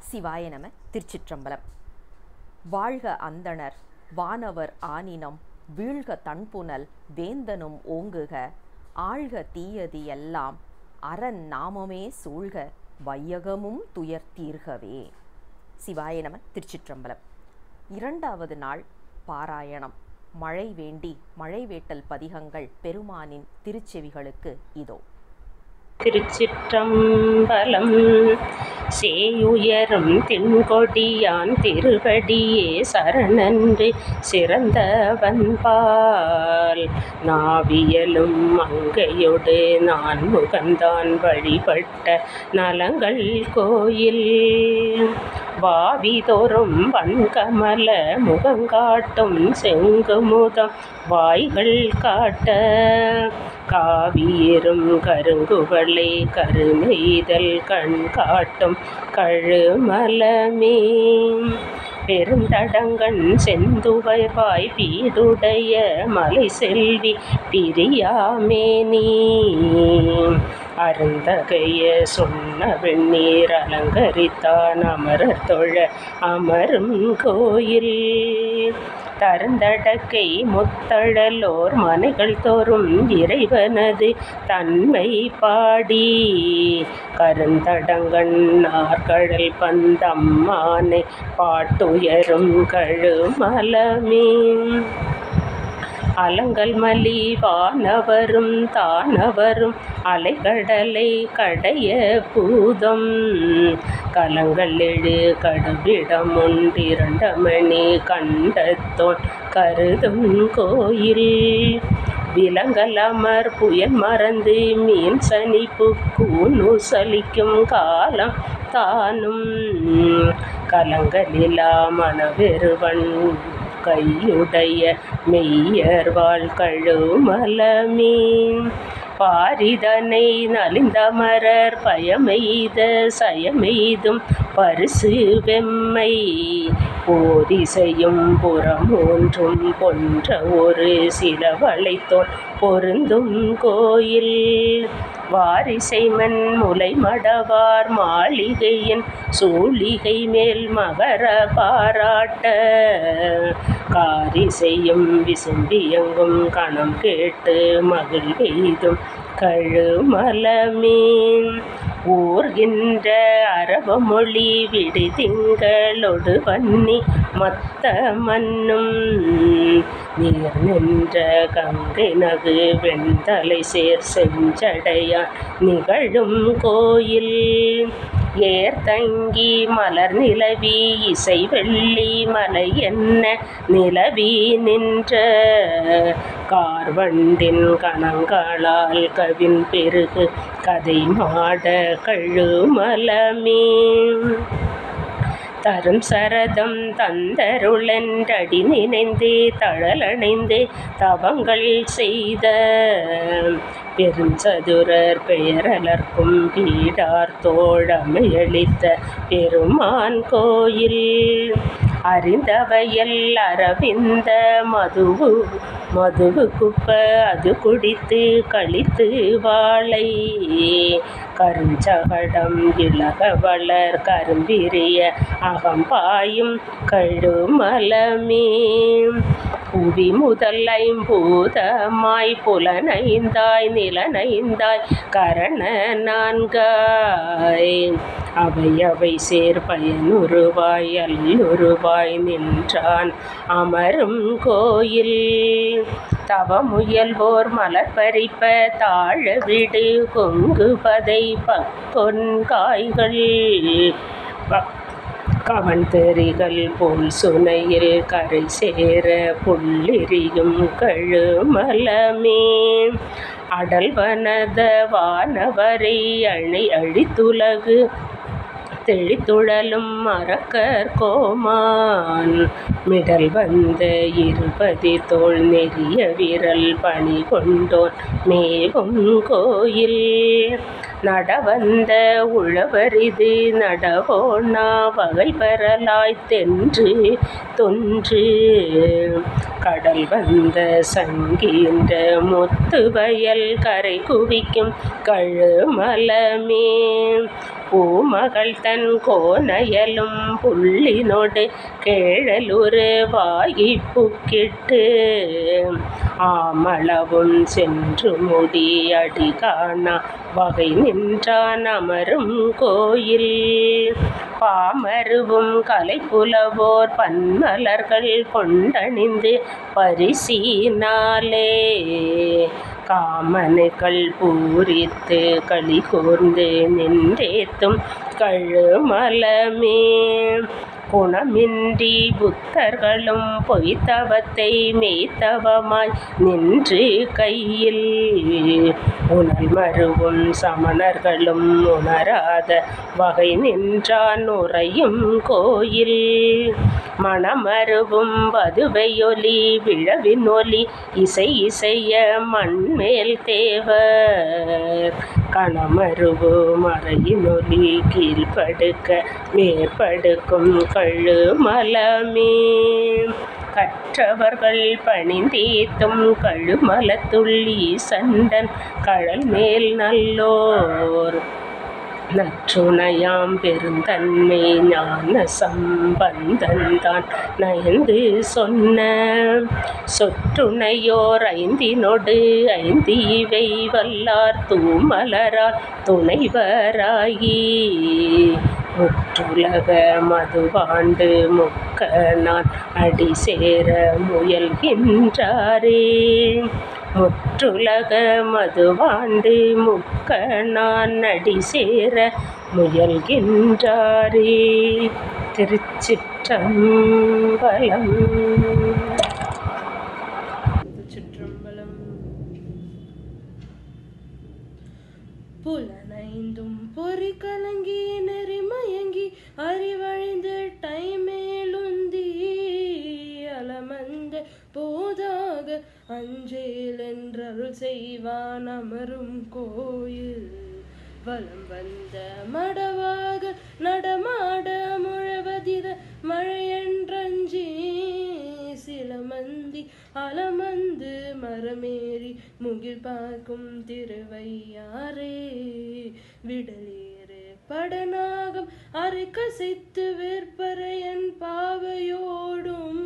சிவாய நம. திருச்சிற்றம்பலம். வாழ்க அந்தணர் வானவர் ஆனினம் வீழ்க தன்புனல் வேந்தனும் ஓங்குக ஆழ்க தீயதி எல்லாம் அரண் நாமமே சூழ்க வையகமும் துயர்த்தீர்கவே. சிவாய நம. திருச்சிற்றம்பலம். இரண்டாவது நாள் பாராயணம். மழை வேண்டி மழை வேட்டல் பதிகங்கள் பெருமானின் திருச்செவிகளுக்கு இதோ. திருச்சிற்றம்பலம். சேயுயரும் திண்கொடியான் திருவடியே சரணன்று சிறந்தவன்பால் நாவியலும் மங்கையொடு நான் முகந்தான் வழிபட்ட நலங்கள் கோயில் வாவிதோறும் வன்கமல முகங்காட்டும் செங்குமுதம் வாய்கள் காட்ட காவியரும் கருங்குவளை கருநெய்தல் கண் காட்டும் கழுமலமே பெருந்தடங்கண் செந்துவைவாய் பீடுடைய மலை செல்வி பிரியாமேனி அருந்தகைய சொன்ன வெண்ணீர் அலங்கரித்தான் அமரர் தொழ அமரும் கோயில் தருந்தடக்கை முத்தழலோர் மனைகள் தோறும் இறைவனது தன்மை பாடி கருந்தடங்கண் நாற்கடல் பந்தம்மானை பாட்டுயரும் கழுமலமே அலங்கல் மலி வானவரும் தானவரும் அலைகடலை கடைய பூதம் கலங்கள் எழு கடுவிடம் ஒன்றிரண்டமணி கண்டத்தோன் கருதும் கோயில் விலங்கல் அமர் புயல் மறந்து மீன் சனிப்பு கூனு சலிக்கும் காலம் தானும் கலங்களிலா மனவெருவன் கையுடைய மெய்யர் வாழ் கழுமலமே பாரிதனை நலிந்தமரர் பயமெய்த சயமெய்தும் பரிசு வெம்மை போதிசையும் புறமூன்றும் போன்ற ஒரு சில வளைத்தோன் பொருந்தும் கோயில் வாரிசைமன் முலை மடவார் மாளிகையின் சூழிகை மேல் மகர பாராட்ட காரிசையும் விசும்பியங்கும் கணம் கேட்டு மகிழ்வெய்தும் கழுமலமே ஊர்கின்ற அரபமொழி விடுதிங்களொடு வன்னி மத்த மன்னும் நீர் நின்ற கங்கை நகு வெண்தலை சேர் செஞ்சடையான் நிகழும் கோயில் ஏர்தங்கி மலர் நிலவி இசை வெள்ளி மலை என்ன நிலவி நின்ற கார்வண்டின் கணங்களால் கவின் பெருகு கதை மாட கழுமலமே தரும் சரதம் தந்தருளென்றடி நினைந்தே தழலணைந்தே தவங்கள் செய்த பெருஞ்சதுரர் பெயரலர்க்கும் பீடார் தோழமையளித்த பெருமான் கோயில் அறிந்தவையல் அரவிந்த மதுவு குப்ப அது குடித்து கழித்து வாழை கருஞ்சகடம் இளக வளர் கரும்பிரிய அகம்பாயும் கழுமலமே புவி முதல் ஐம்பூதமாய் புலனைந்தாய் நிலனைந்தாய் கரண நான்காய் அவை சேர் பயனுருவாய் அல்லுருவாய் நின்றான் அமரும் கோயில் தவமுயல்வோர் மலர் பறிப்ப தாழ விடு கொங்கு பதை பக்கொன்காய்கள் கவன் தெரிகள் போல் சுனையில் கரை சேர புள்ளிரியும் கழுமலமே அடல்வனத வானவரை அணை அழித்துலகு தெளித்துழலும் மரக்கர் கோமான் மிடல் வந்த இருபதி தோள் நெறிய விரல் பணி கொண்டோன் மேவும் கோயில் நடவந்த உழவரிது நடவோனா வகை பெறலாய் தென்று தொன்று கடல் வந்த சங்கீன்ற முத்து வயல் கரை குவிக்கும் கழுமலமே பூமகள் தன் கோனயலும் புள்ளினோடு கேழலுரு வாகி புக்கிட்டு ஆமளவும் சென்று முடி அடி காணா வகை நின்றான் அமரும் கோயில் பாமருவும் கலைப்புலவோர் பன்மலர்கள் கொண்டணிந்து பரிசினாலே காமனுக்கள் பூரித்து களி கூர்ந்து நின்றேத்தும் கழுமலமே குணமின்றி புத்தர்களும் பொய்த்தவத்தை மெய்த்தவமாய் நின்று கையில் உணல் மருவும் சமணர்களும் உணராத வகை நின்றான் உறையும் கோயில் மணமருவும் வதுவையொலி விழவின் ஒலி இசை இசைய மண்மேல் தேவர் கணமருவு மறையினொலி கீழ்படுக்க மேற்படுக்கும் கழுமலமே கற்றவர்கள் பணிந்தேத்தும் கழுமலத்துள்ளி சண்டன் கடல் மேல் நல்லோர் நற்றுணையாம் பெருந்தன்மை ஞான சம்பந்தன்தான் நயந்து சொன்ன சொற்றுணையோர் ஐந்தினொடு ஐந்தீவை வல்லார் தூமலரால் துணைவராகி முற்றுலக மதுவாண்டு முக்க நான் அடி சேர முயல்கின்றாரே முற்றுலக மதுவாண்டு முக்க நான் அடி சேர முயல்கின்றாரே. திருச்சிற்றம்பலம். திருச்சிற்றம்பலம். புலனைந்தும் பொறி கலங்கி நெறிமயங்கி அறிவழிந்து டைமேலுந்தி அலமந்த போதாக அஞ்சேல் என்றருள் செய்வான் அமரும் கோயில் வலம் வந்த மடவாக நடமாட முழவதிர மழையன்றஞ்சி சிலமந்தி அலமந்து மரமேறி முகில் பார்க்கும் திருவையாரே விடலேறு படநாகம் அரை கசைத்து வேற்பறையன் பாவையோடும்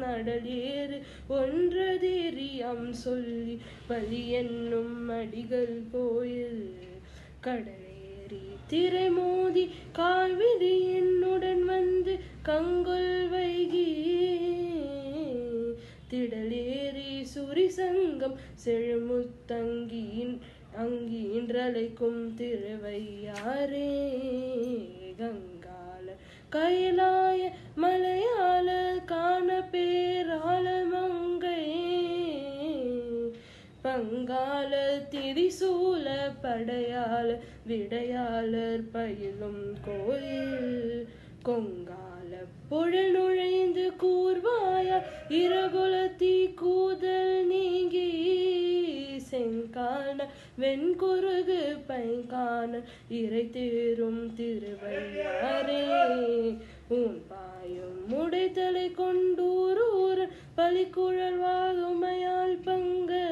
நடலேறு ஒன்றதேரியம் சொல்லி பலி என்னும் அடிகள் கோயில் கடலேறி திரை மோதி காவிரி என்னுடன் வந்து கங்கொல் வைகி திடலேறி சுரிசங்கம் செழுமுத்தங்கியின் அங்கீன்றலைக்கும் திருவையாரே கங்கால கைலாய மலையாள காண பேராள மங்கை பங்கால திரிசூல படையாள விடையாளர் பயிலும் கோயில் கொங்கால புழல் நுழைந்து கூர்வாய இரகுலத்தி கூதல் நீங்கி செங்கான வெண்குருகு பைங்கான இறை தேரும் திருவையாரே உன் பாயும் முடைத்தலை கொண்டூரூர் பலிக்குழல் வாதுமையால் பங்கு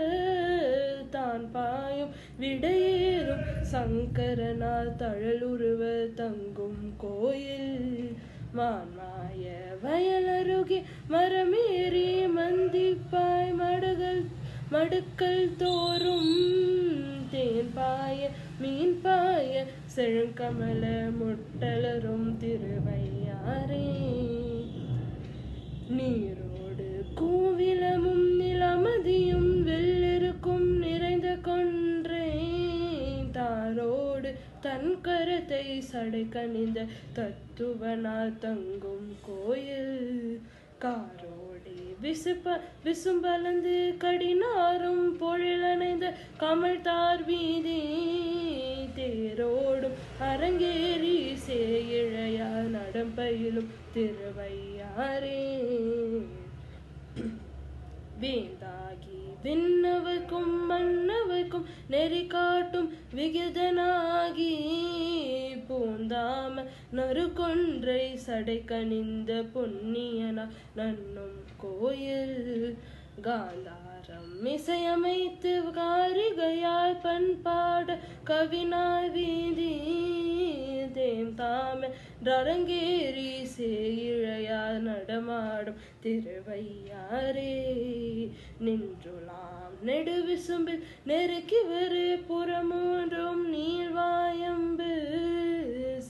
தான் பாயும் விடையேறும் சங்கரனால் தழலுருவ தங்கும் கோயில் மான்மாய வயலருகே மரமேறி மந்திப்பாய் மடுக்கல் தோறும் தேன் பாய மீன் பாய செழுங்கமல முட்டலரும் திருவையாரே நீரோடு கூவிலமும் நிலமதியும் வெள்ளிருக்கும் நிறைந்த கொன்றே தாரோடு தன் கரத்தை சடை கணிந்த தத்துவனால் தங்கும் கோயில் காரோடி விசும்பலந்து கடினாரும் பொழிலணைந்த கமழ்தார் வீதி தேரோடும் அரங்கேறி சேயிழையார் நடம்பயிலும் திருவையாரே வேந்தாகி விண்ணவர்க்கும் மன்னவர்க்கும் நெறி காட்டும் விகிதனாகி பூந்தாம நறுகொன்றை சடை கனிந்த பொன்னியனா நன்னும் கோயில் காந்தாரம் இசையமைத்து காரிகையால் பண்பாட கவினாய் வீதி தேம் தாம அரங்கேறி சேயிழையால் நடமாடும் திருவையாரே நின்றுலாம் நெடுவிசும்பில் நெருக்கி வரு புறமூன்றும் நீர்வாயம்பு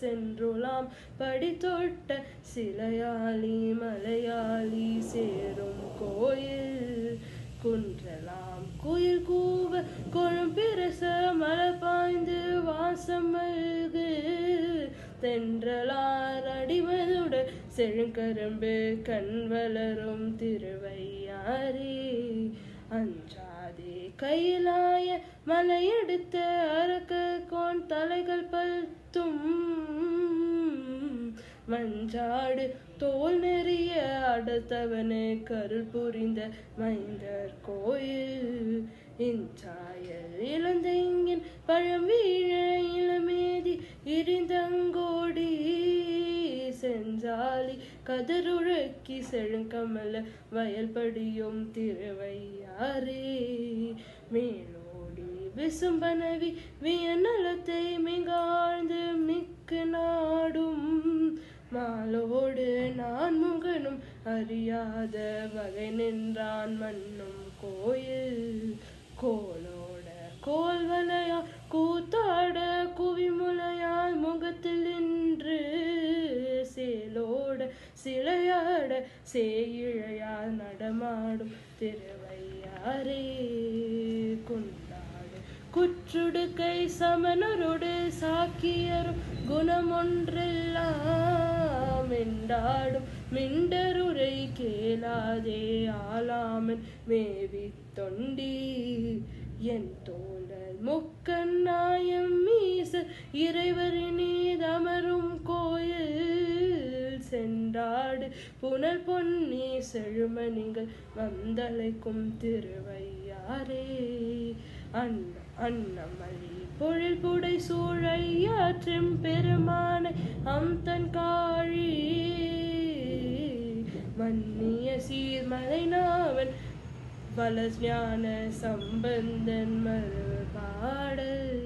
சென்றுலாம் படி தொட்ட சிலையாளி மலையாளி சேரும் கோயில் குன்றலாம் குயில் கூவ கொழும்பிரச மலை பாய்ந்து வாசம் மல்கு தென்றலார் அடிமதுட செழுங்கரும்பு கண் வளரும் திருவையாரே அஞ்சாதே கையிலாய மலையெடுத்த அரக்க கோன் தலைகள் பல்தும் மஞ்சாடு தோல் நெறிய அடுத்தவனு கருள் புரிந்த மைந்தர் கோயில் இஞ்சாயல் இளந்தெங்கின் பழம் வீழ இளமேதி இரிந்தங்கோடி செஞ்சாலி கதிருழக்கி செழுங்கமல வயல்படியும் திருவையாரே மேலோடி விசும்பனவி வியநலத்தை மிகாழ்ந்து மிக்கு நாடும் மாலோடு நான் முகனும் அறியாத வகை நின்றான் மண்ணும் கோயில் கோலோட கோல்வலையா கூத்தாட குவிமுலையால் முகத்தில் நின்று சேலோட சிலையாட சேயிழையால் நடமாடும் திருவையாரே கொண்டாடு குற்றுடுக்கை சமணரோடு சாக்கியரும் குணமொன்றெல்லாம் மெண்டாடும் மிண்டருரை கேளாதே ஆளாமன் மேவி தொண்டி என் தோழர் முக்கநாயம் மீச இறைவரினீதமரும் கோயில் சென்றாடு புனல் பொன்னி செழுமணிகள் வந்தலைக்கும் திருவையாரே அன்னமல்லி பொழில் புடை சூழையாற்றும் பெருமானை அம்தன் காழி மன்னிய சீர்மலை நாவன் வலஞான சம்பந்தன் மறுபாடல்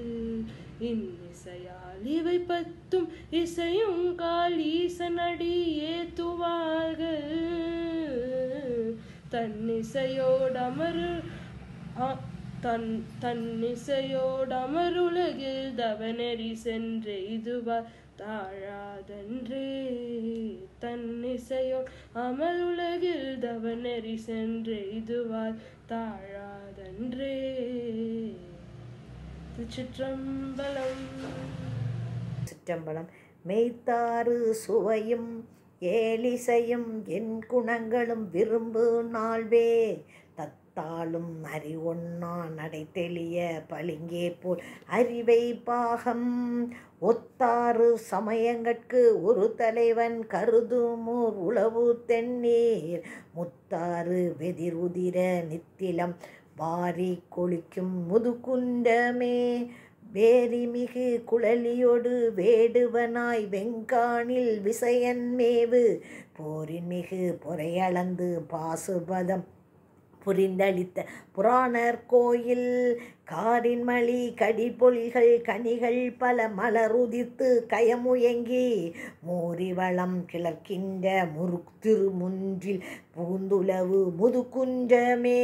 இன்னிசையால் இவை பத்தும் இசையும் கால் ஈசனடி ஏத்துவார்கள் தன்னிசையோடமரு தன்னிசையோடமருலகில் தவநெறி சென்றெய்துவார் தாழாதன்றே தன்னிசையோடு அமருலகில் தவநெறி சென்றெய்துவார் தாழாதன்றே. திருச்சிற்றம்பலம். சிற்றம்பலம். மெய்த்தாறு சுவையும் ஏலிசையும் என் குணங்களும் விரும்பு நாள்வே தத்தாலும் அறிவொன்னா நடை தெளிய பளிங்கே போல் அறிவை பாகம் ஒத்தாறு சமயங்கட்கு ஒரு தலைவன் கருதுமூர் உளவு தென்னீர் முத்தாறு வெதிர் உதிர நித்திலம் வாரி கொளிக்கும் முதுகுண்டமே வேரிமிகு குழலியோடு வேடுவனாய் வெங்கானில் விசயன் மேவு போரின் மிகு பொறையளந்து பாசுபதம் புரிந்தளித்த புராணர் கோயில் காரின்மலி கடிபொலிகள் கனிகள் பல மலருதித்து கயமுயங்கி மூரிவளம் கிளர்க்கின்ற திருமுன்றில் பூந்துலவு முதுகுன்றமே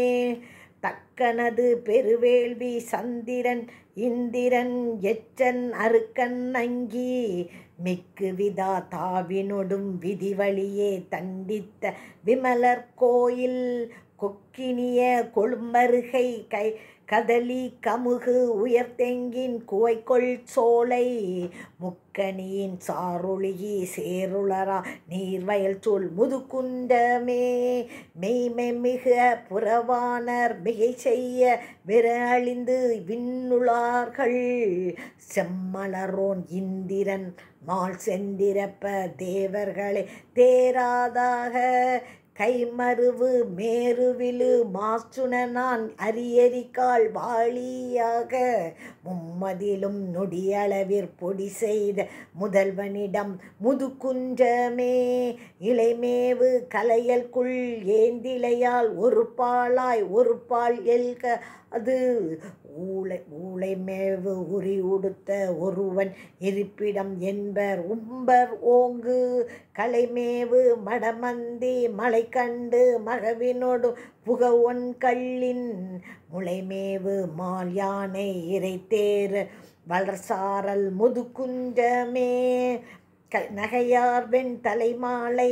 தக்கனது பெருவேள்வி சந்திரன் இந்திரன் எச்சன் அருக்கன் அங்கி மிக்கு விதா தாவினொடும் விதிவழியே தண்டித்த விமலர் கோயில் கொக்கினிய கொழும்பருகை கதலி கமுகு உயர்த்தெங்கின் குவைக்கொள் சோலை முக்கணியின் சாருளிகி சேருளரா நீர்வயல் சூழ் முதுகுண்டமே மெய்மெமிக புறவானர் மிகை செய்ய விரழிந்து விண்ணுளார்கள் செம்மலரோன் இந்திரன் மால் செந்திரப்ப தேவர்களை தேராதாக கைமருவு மேருவிலு மாசுணனான் அரியரிக்கால் வாளியாக மும்மதிலும் நொடியளவிற் பொடி செய்த முதல்வனிடம் முதுகுன்றமே இலைமேவு கலையல்குள் ஏந்திலையால் ஒரு பாலாய் ஒரு பால் எல்க அது ஊளைமேவு உரி உடுத்த ஒருவன் இருப்பிடம் என்பர் உம்பர் ஓங்கு கலைமேவு மடமந்தி மலை கண்டு மகவினோடு புக ஒன் கள்ளின் முளைமேவு மால் யானை இறைத்தேர் வளர்சாரல் முதுகுன்றமே நகையார் வெண் தலைமாலை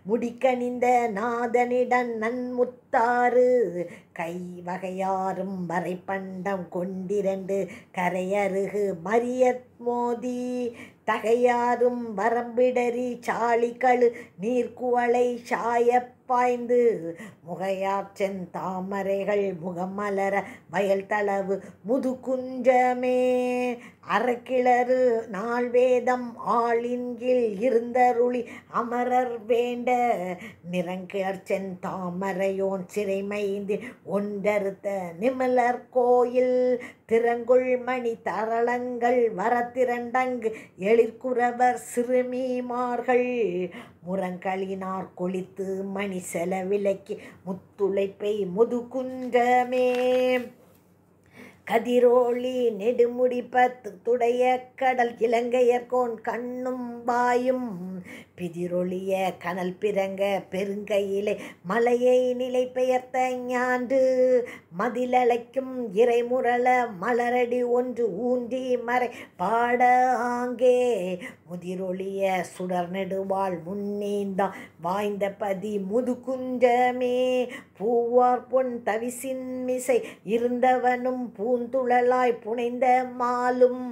முடிக்கணிந்த நாதனிடன் நன்முத்தாறு கை வகையாரும் வரைப்பண்டம் கொண்டிரண்டு கரையருகு மரியத் மோதி தகையாரும் வரம்பிடரி சாளிகளு நீர்க்குவளை சாயப் பாய்ந்து முகையாற்றென் தாமரைகள் முகமலர வயல் தளவு முதுகுன்றமே அறக்கிளறு நால்வேதம் ஆளின்கில் இருந்தருளி அமரர் வேண்ட நிறங்கிளர்ச்சென் தாமரையோன் சிறைமைந்து ஒன்றறுத்த நிமலர் கோயில் திறங்குள் மணி தரளங்கள் வரத்திரண்டங்கு எழிற்குறவர் சிறுமிமார்கள் முரங்களினார் கொளித்து மணி செலவிலக்கி முத்துளைப்பை முதுகுன்றமே கதிரோளி நெடுமுடிப்பத்து துடைய கடல் இலங்கையர்கோன் கண்ணும் வாயும் பிதிரொளிய கனல் பிறங்க பெருங்கையிலே மலையை நிலை பெயர்த்த ஞாண்டு மதிலழைக்கும் இறைமுரள மலரடி ஒன்று ஊன்றி மறை பாட ஆங்கே முதிரொளிய சுடர் நெடுவாள் முன்னேந்தா வாய்ந்த பதி முதுகுன்றமே பூவார் பொன் தவிசின் மிசை இருந்தவனும் பூந்துழலாய் புனைந்த மாலும்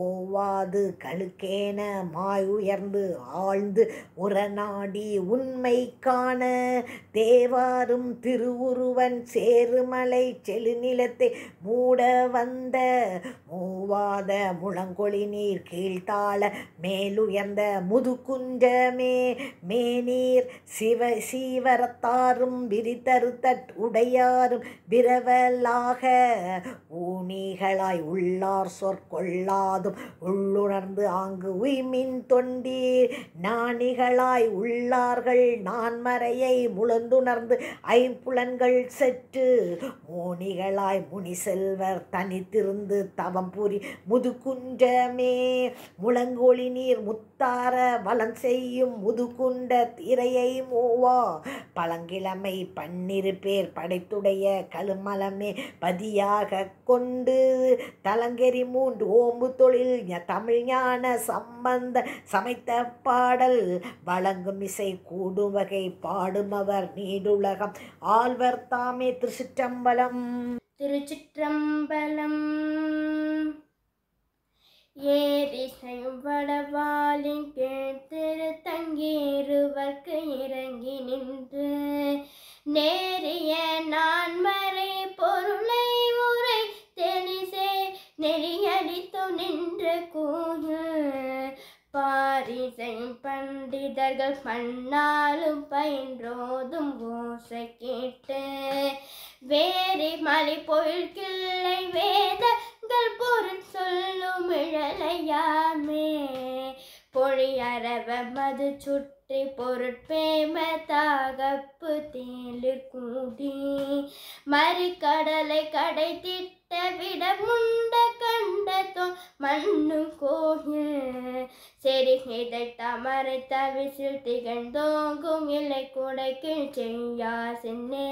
ஓவாது கழுக்கேன மாய் உயர்ந்து ஆழ்ந்து உரநாடி உண்மை காண தேவாரும் திருவுருவன் சேருமலை செழுநிலத்தை மூட வந்த மூவாத முழங்கொழி நீர் கீழ்த்தாள மேலுயர்ந்த முதுகுன்றமே மேநீர் சீவரத்தாரும் விரித்தறுத்தற் உடையாரும் விரவலாக ஊனிகளாய் உள்ளார் சொற்கொள்ளாதும் உள்ளுணர்ந்து ஆங்கு உய்மின் தொண்டீர் ஞானிகளாய் உள்ளார்கள் நான்மறையை முழந்துணர்ந்து ஐம்புலன்கள் செற்று மோனிகளாய் முனி செல்வர் தனித்திருந்து தவம் புரி முதுகுன்றமே முழங்கொழி நீர் முத்தார வளம் செய்யும் முதுகுண்ட திரையை மூவா பழங்கிழமை பன்னிரு பேர் படைத்துடைய கழுமலமே பதியாக கொண்டு தலங்கெரி மூன்று ஓம்பு தொழில் தமிழ் ஞான சம்பந்த சமைத்த பாடல் வழங்கும் இசை கூடும் வகை பாடுமவர் நீடுலகம் ஆழ்வர் தாமே. திருச்சிற்றம்பலம். திருச்சிற்றம்பலம். ஏரிசையும் வடவாளின் கீழ் திரு தங்கீருவர்க்கு இறங்கி நின்று நேரிய நான்மறை பொருளை உரை தெளிசே நெறியடித்து நின்ற கோயில் பாரிசையும் பண்டிதர்கள் பன்னாலும் பயின்றோதும் ஓசை கேட்டு வேறி மலை பொருள் கிள்ளை வேதங்கள் பொருள் சொல்லும் இழலையாமே பொழியறவ மது சுற்றி பொருட்பேம தாகப்பு தேலிற் கூடி மறிக்கடலை கடை திட்ட விட முண்ட கண்டத்தோ மண்ணும் கோயில் செருகிதை தமரை தவிசில் திகழ்ந்தோங்கும் இலை குடைக்கு செய்யா சென்னே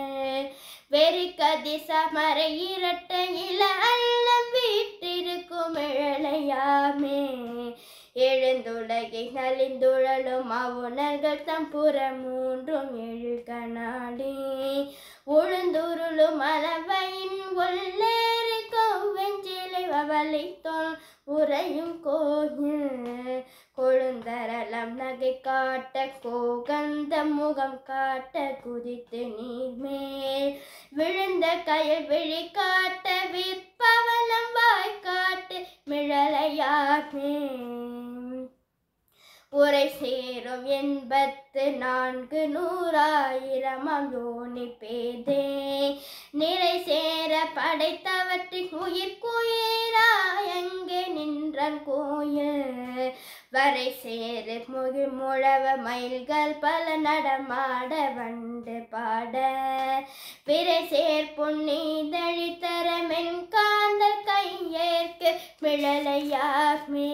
வெறி கதிச மறை இரட்ட இல அல்லம் வீட்டிருக்கும் இழலையாமே எழுந்துலகை நலிந்துழலும் அவுணர்கள் தம் புறம் மூன்றும் எழுகனாடி உழுந்துருளும் அளவையின் உள்ளேறி கௌவெஞ்சிலை வவளித்தோல் உறையும் கோயில் கொழுந்தரலம் நகை காட்ட கோகந்த முகம் காட்ட குதித்து நீர்மேல் விழுந்த கயல் விழி காட்ட விற்பவலம் வாய் காட்டு மிழலையாமே உரை சேரும் 84,100,000 யோனி பேதே நிறை சேர படைத்தவற்றின் உயிர்க்குயிராய் எங்கே நின்றான் கோயில் வரை சேரு முகில் முழவ மயில்கள் பல நடமாட வண்டு பாட பிறை சேர் பொன்னீதழி தர மென்காந்தல் கையேற்கு மிழலையாமே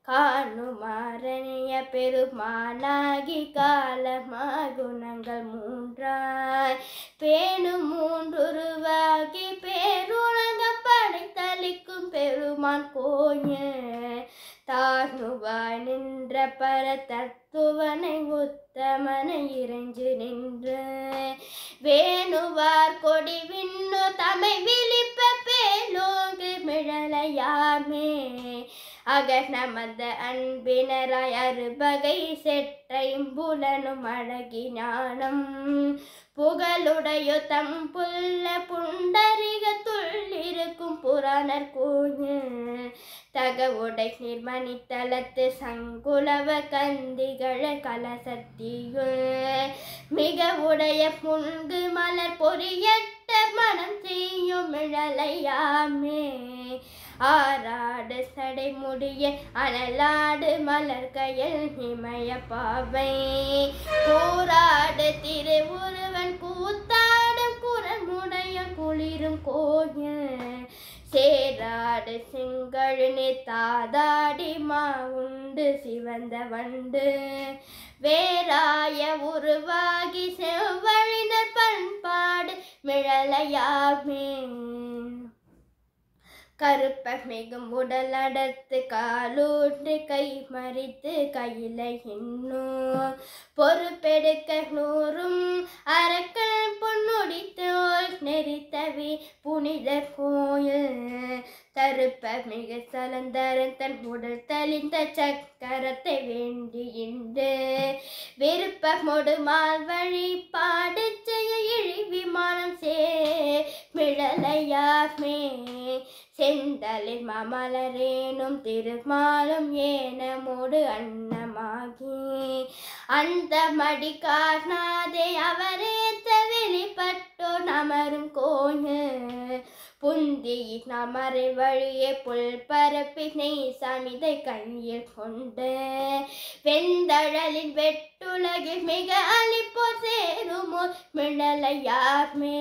காணுமாறனிய பெருமானாகி காலமாகுணங்கள் மூன்றாய் பேணும் மூன்றுருவாகி பேருலகம் படைத்தளிக்கும் பெருமான் கோயில் தானுவாய் நின்ற பர தத்துவனை உத்தமனை இறைஞ்சு நின்று வேணுவார் கொடி விண்ணு தமை விழிப்ப பேலோங்கு மிழலையாமே அகநமத அன்பினராய் அறுபகை செட்டைம்புலனும் அழகி ஞானம் புகழுடையோ தம் புல்ல புண்டரிகத்துள்ளிருக்கும் புராணர் கோயில் தகவுடை நிர்மணித்தலத்து சங்குலவ கந்திகள கலசத்தியுள் மிக உடைய புன்கு மலர் பொறியட்ட மனம் செய்யும் மிழலையாமே ஆராடு சடை முடிய அனலாடு மலர் கையில் இமய பாவை கூறாடு திருவுருவன் கூத்தாடும் குரமுடைய குளிரும் கோயில் சேராடு செங்கழுனி தாதாடி மாவுண்டு சிவந்த வண்டு வேறாய உருவாகி செவ்வழினர் பண்பாடு மிழலையாமே கருப்ப மிகும் உடல் அடர்த்து காலூன்று கை மறித்து கையில இன்னும் பொறுப்பெடுக்க 100 அரக்கல் பொன்னுடித்தோல் நெறித்தவி புனித கோயில் தருப்ப மிக சலந்தரன் தன் உடல் தளிந்த சக்கரத்தை வேண்டியின்று விருப்பமொடு மால் வழிபாடு செய்ய இழி விமானம் மிழலையாமே செந்தலில் மாமலரேனும் திருமாலும் ஏனமோடு அன்னமாகி அந்த மடி காணாதே அவரேத்த வெளிப்பட்டோ நமரும் கோயில் புந்தி நமரை வழியே புல் பரப்பினை சமிதை கையில் கொண்டு வெந்தழலின் வெட்டுலகில் மிக அழிப்போர் சேருமோ மிழலையாமே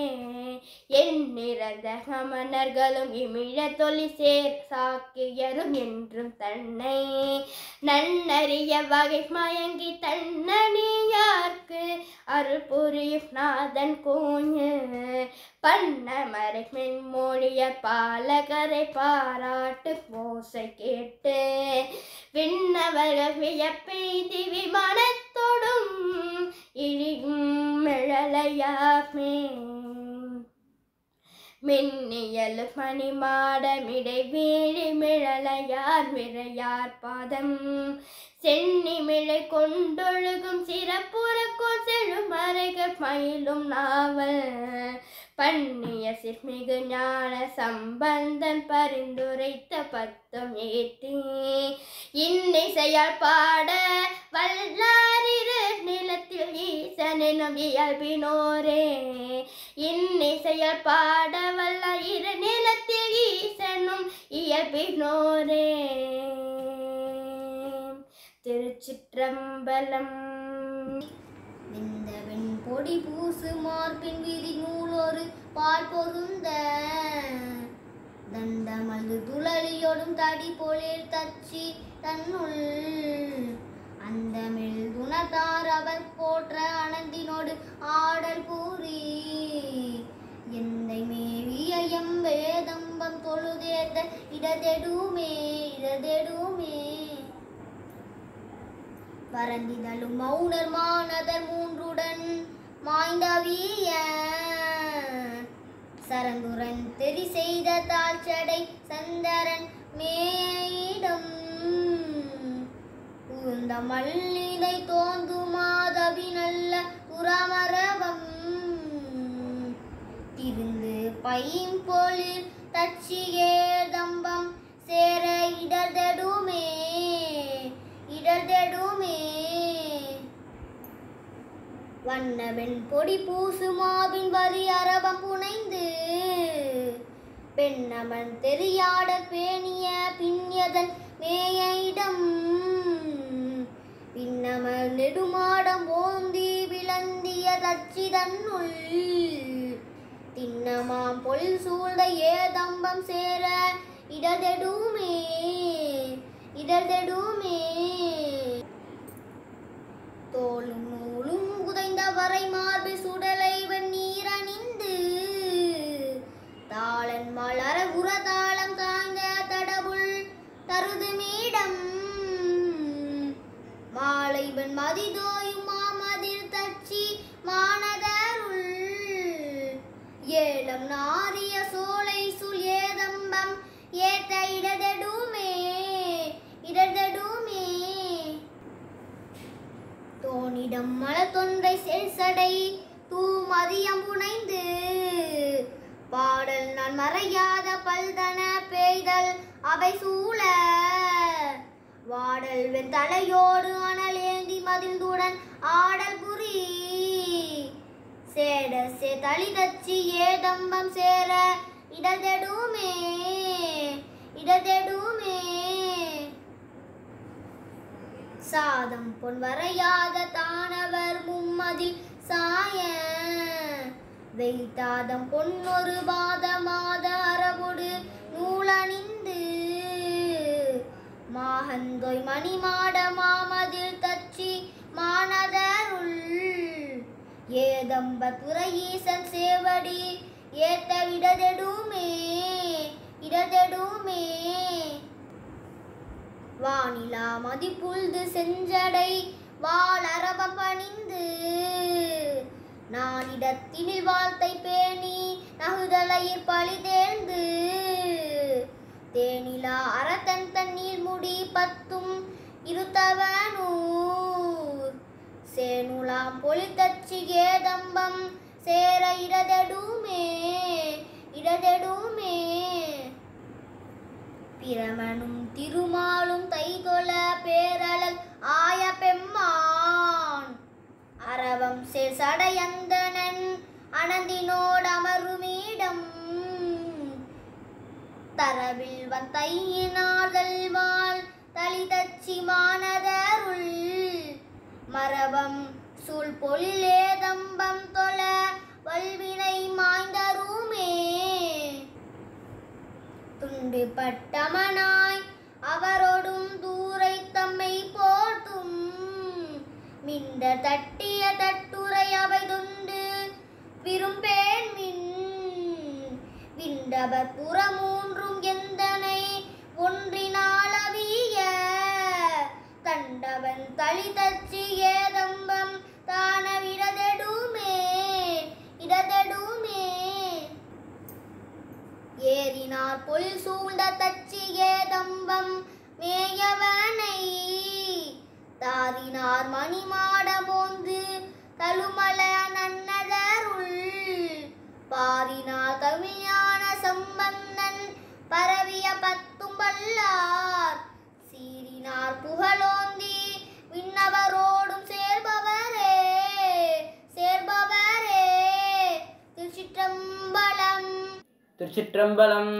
எண்ணிறந்த கமனர்களும் இமிழ தொழி சேர் சாக்கியரும் என்றும் தன்னை நன்னறிய வகை மயங்கி தன்னணியார்க்கு அருள் புரியும் நாதன் கோயில் பண்ணமரை மென்மொழிய பாலகரை பாராட்டு ஓசை கேட்டு விண்ணவர்கள் வியப்பெய்தி விமானத்தோடும் இழியும் மிழலையாமே மின்னியல் மணிமாடமிடை வீழி மிழலையார் விரையார் பாதம் சென்னிமிழை கொண்டொழுகும் சிறப்புறக்கோள் செழுமறைக மயிலும் நாவல் பண்ணிய சிற்மிகு ஞான சம்பந்தன் பரிந்துரைத்த பத்தம் ஏற்றி இன்னிசையால் பாட வல்லாரிரு நிலத்தில் ஈசனும் இயல்பினோரே இன்னிசையால் பாட வல்ல இரு நிலத்தில் ஈசனும் இயல்பினோரே திருச்சிற்றம்பலம் விந்தவன் பொடி பூசு மார்பின் விரி நூலொரு பால் பொருந்த தண்டமல்கு துளலியோடும் தடி போலில் தச்சி தன்னுள் அந்த மெல் குணத்தார் அவர் போற்ற அனந்தினோடு ஆடல் கூறி எந்தை மேவிய எம் வேதம்பம் தொழுதேத்த இடதெடுமே வரந்திதழும் மௌனர் மானதர் மூன்றுடன் மாய்ந்தவிய சரங்குரன் தெரி செய்த தாழ்ச்சடை சந்தரன் மேயிடம் உந்த மல்லினை தோந்து மாதவி நல்ல புறமரவம் திருந்து பைம்பொழில் தச்சியே தம்பம் சேர இடதடுமே வண்ணவெண் பொடி பூசு மாவின் வரி அரவம் புனைந்து பெண்ணமன் தெரியாட பேணிய பின்யதன் மேய இடம் பின்னமர் நெடுமாடம் ஓந்தி விளந்திய தச்சிதன்னுள் தின்னமாம் பொழில் சூழ்ந்த ஏதம்பம் சேர இடதெடுமே தோளும் நூலும் உதைந்த வரை மார்பு சுடலை வெந்நீர் அணிந்து தாளன் மலர உரதாளம் தாய்ந்த தடவுள் தருது மீடம் மாலை வெண் மதிதோயும் மாமதில் தச்சி மானதருள் ஏலம் நாரிய சோலை சுல் ஏதம்பம் ஏத்த இடதெடுமே தோனிடம் மலத்தொன்றை செல்சடை தூமதியம் புனைந்து பாடல் நான் மறையாத பல்தன பெய்தல் அவை சூழ வாடல் வெண் தலையோடு அனல் ஏந்தி மதில்துடன் ஆடல் புரி சேட சே தளி தச்சி ஏதம்பம் சேர இடதெடுமே சாதம் பொன் வரையாத தானவர் மும்மதில் சாய வைத்தாதம் பொன்னொரு பாதமாத அரபொடு நூலணிந்து மாகந்தொய் மணிமாட மாமதில் தச்சி மானதருள் ஏதம்ப துறையீசன் சேவடி ஏத்த இடதெடுமே வானிலா மதிப்புழ்து செஞ்சடை வாளரவம் பணிந்து நானிடத்தினில் வாழ்த்தை பேணி நகுதலையிற் பழி தேர்ந்து தேனிலா அரத்தன் தண்ணீர் முடி பத்தும் இருத்தவனூர் சேனுலாம் பொலித்தச்சி ஏதம்பம் சேர இடதெடுமே பிரமனும் திருமாலும் தைதொல பேரழல் ஆய பெம்மான் அரவம் சேர் சடையந்தனன் அனந்தினோடு அமருமீடம் தரவில் வந்தையினார்கள் வாழ் தளி தச்சி மானதருள் மரபம் சூழ் பொழிலேதம்பம் தொல வல்வினை மாய்ந்தருமே துண்டு பட்டமனாய் அவரோடும் தூரை தம்மை போர்த்தும் மிண்ட தட்டிய தட்டுரை அவை துண்டு விரும்பேன் மின் விண்டவர் புறமூன்றும் எந்தனை ஒன்றினாலவிய தண்டவன் தளி தச்சி ஏதம்பம் தானவிடதெடுமே ஏறினார் பொழில் சூழ்ந்த தச்சி ஏதம்பம் மேயவனை தாரினார் மணிமாடமோந்து தழுமல நன்னதருள் பாரினார் தமிழான சம்பந்தன் பரவிய பத்தும் வல்லார் சீரினார் புகழோந்தி விண்ணவரோடும் சேர்பவரே திருச்சிற்றம்பலம்.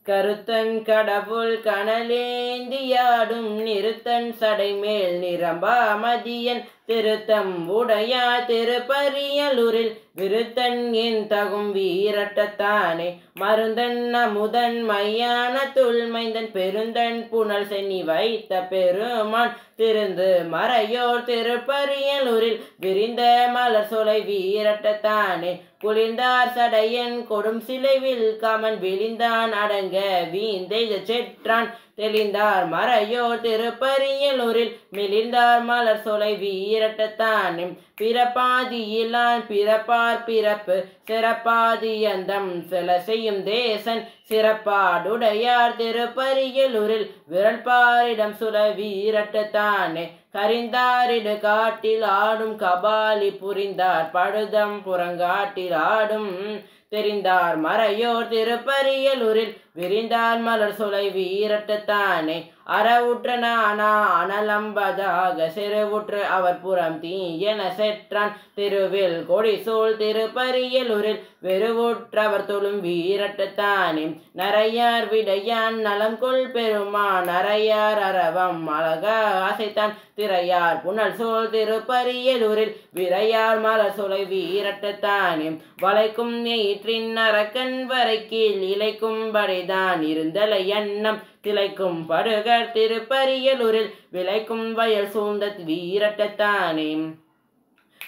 கருத்தன் கடவுள் கனலேந்தியாடும் நிறுத்தன் சடைமேல் நிரம்பா மதியன் திருத்தம் உடையா திருப்பரியலூரில் விருத்தன் என் தகும் வீரட்டத்தானே மருந்தன் அமுதன் மையான துள்மைந்தன் பெருந்தன் புனல் சென்னி வைத்த பெருமான் திருந்து மறையோர் திருப்பரியலூரில் விரிந்த மலர் சொலை வீரட்டத்தானே குளிர்ந்தார் சடையன் கொடும் சிலைவில் காமன் விழிந்தான் அடங்க வீந்தெய்த செற்றான் தெளிந்தார் மறையோர் திருப்பரியலூரில் மிளிர்ந்தார் மலர் சொலை வீரட்டத்தானே பிறப்பாதியிலான் பிறப்பார் பிறப்பு சிறப்பாதியந்தம் சில செய்யும் தேசன் சிறப்பாடுடையார் திருப்பரியலூரில் விரல்பாரிடம் சுல வீரட்டத்தானே கரிந்தாரிடு காட்டில் ஆடும் கபாலி புரிந்தார் படுதம் புறங்காட்டில் ஆடும் தெரிந்தார் மறையோர் திருப்பரியலூரில் விரிந்தார் மலர் சொலை வீரட்டத்தானே அறவுற்ற நானா அனலம்பதாக செருவுற்று அவர் புறம் தீயென செற்றான் திருவில் கொடிசூழ் திருப்பரியலூரில் வெறுவுற்றவர் தொழும் வீரட்டத்தானே நரையார் விடையான் நலம் கொள் பெருமான் நரையார் அரவம் அழக ஆசைத்தான் திரையார் புனல் சூழ் திருப்பரியலூரில் விரையார் மலர் சுலை வீரட்டத்தானே வளைக்கும் எயிற்றின் அரக்கன் வரை கீழ் இலைக்கும் படிதான் இருந்தலை எண்ணம் திளைக்கும் படுகர் திருப்பரியலூரில் விளைக்கும் வயல் சூழ்ந்த வீரட்டத்தானே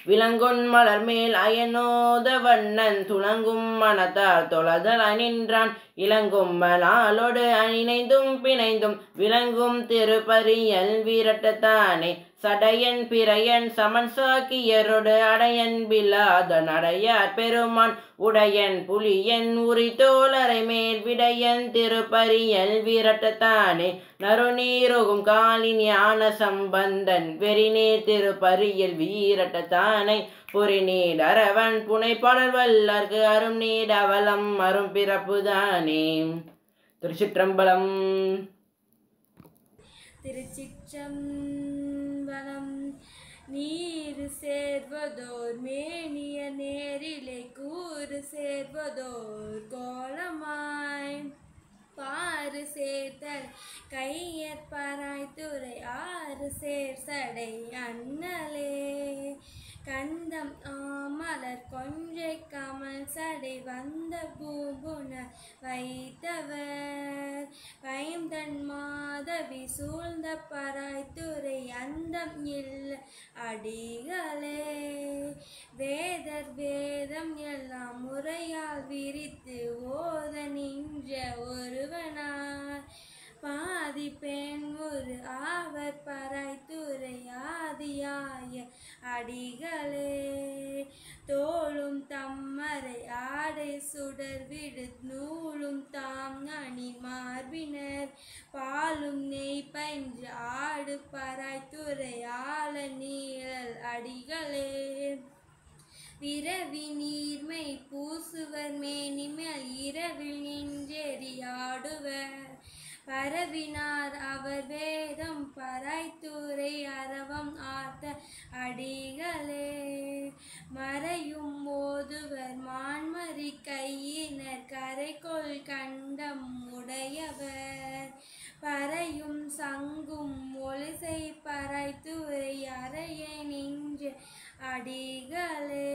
விலங்கொன் மலர் மேல் அயனோத வண்ணன் துளங்கும் மனத்தார் தொழதலாய் நின்றான் இளங்கும் மலாலோடு அணினைந்தும் பிணைந்தும் விளங்கும் திருப்பரியல் வீரட்டத்தானே சடையன் பிறையன் சமன் சாக்கியரோடு அடையன் பில்லாத நடையார் பெருமான் உடையன் புலியன் உரி தோழரை மேல் விடையன் திருப்பரியல் வீரட்டத்தானே நறுநீருகும் காலின் ஞான சம்பந்தன் வெறிநீர் திருப்பரியல் வீரட்டத்தானை பொறிநீர் அரவன் புனைப்பாடல் வல்லார்க்கு அரும் நீர் அவலம் அரும் பிறப்புதானே. திருச்சிற்றம்பலம். திருச்சிற்றம்பலம். நீர் சேர்வதோர் மேனிய நேரிலே கூறு சேர்வதோர் கோலமாய் பாரு சேர்த்தல் கையற்பாராய் துறை ஆறு சேர் சடை அண்ணலே கந்தம் ஆமலர் கொஞ்சை கமல் சடை வந்த பூம்புன வைத்தவர் பைந்தன் மாதவி சூழ்ந்த பராய்த்துறை அந்தம் இல்ல அடிகளே வேதர் வேதம் எல்லாம் முறையால் விரித்து ஓத நின்ற ஒருவனார் பாதி பெண் ஒரு ஆவர் பராய்த்துறை ஆதியாய அடிகளே தோளும் தம்மரை ஆடை சுடர் விடு நூலும் தாம் அணி மார்பினர் பாலும் நெய் பயின்று ஆடு பராய்த்துறை ஆள நீழல் அடிகளே விரவி நீர்மை பூசுவர் மேனிமேல் இரவில் நின்றெறியாடுவர் பரவினார் அவர் வேதம் பராய்த்துறை அரவம் ஆர்த்த அடிகளே மறையும் ஓதுவர் மான்மறி கையினர் கரைகொள் கண்டம் உடையவர் பறையும் சங்கும் ஒலிசை பராய்த்துறை அறையை நின்று அடிகளே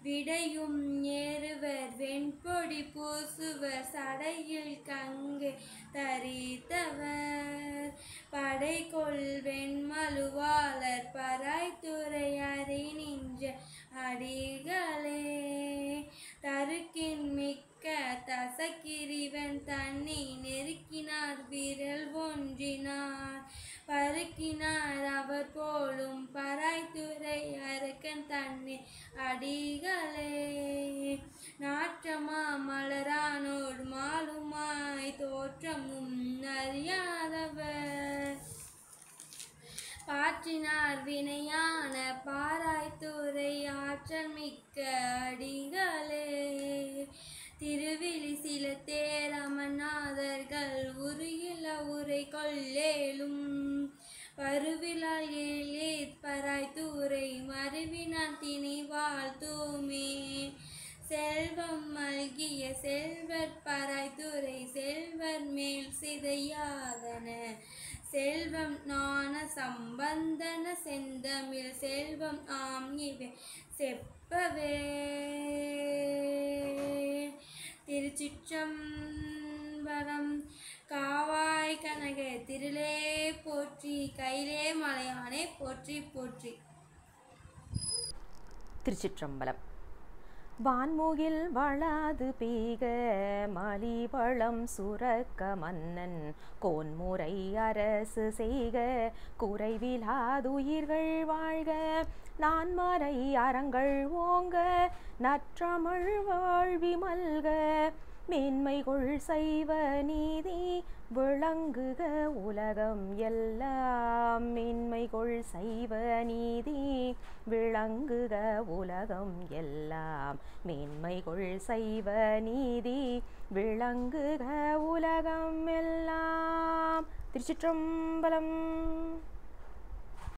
விடையும் ஏறுவர் வெண்பொடி பூசுவர் சடையில் கங்கை தரித்தவர் படைகொள் வெண்மலுவாளர் பராய்த்துறை அறை நின்ற அடிகளே தருக்கின் மிக்க தசக்கிரிவன் தன்னை நெருக்கினார் விரல் ஒன்றினார் பருக்கினார் அவர் போலும் பராய்த்துறை அரக்கன் தன்னை அடிகளே நாற்றமா மலரானோடு மாலுமாய் தோற்றமும் அறியாதவர் பாற்றினார் வினையான பாராய்த்துறை ஆற்றல் மிக்க அடிகளே திருவிழி சில தேரமநாதர்கள் உருகில உரை கொள்ளேலும் பருவிலால் ஏழே பராய்த்துறை மறுவினான் திணை வாழ்த்துமே செல்வம் மல்கிய செல்வர் பராய்த்துறை செல்வர் மேல் சிதையாதன செல்வம் ஞான சம்பந்தன செந்தமிழ் செல்வம் ஆம் இவை செப்பவே. திருச்சிற்றம்பலம். காவாய் கனக திருளே போற்றி கையிலே மலையானே போற்றி போற்றி. திருச்சிற்றம்பலம். வான்முகில் வளாது பீக மலிவளம் சுரக்க மன்னன் கோன்முறை அரசு செய்க குறைவிலாதுயிர்கள் வாழ்க நான்மறை அறங்கள் ஓங்க நற்றமிழ் வாழ்வி மல்க மேன்மைகொள் சைவ நீதி விளங்குக உலகம் எல்லாம் மேன்மைகொள் சைவ நீதி விளங்குக உலகம் எல்லாம் மேன்மைகொள் சைவ நீதி விளங்குக உலகம் எல்லாம். திருச்சிற்றம்பலம்.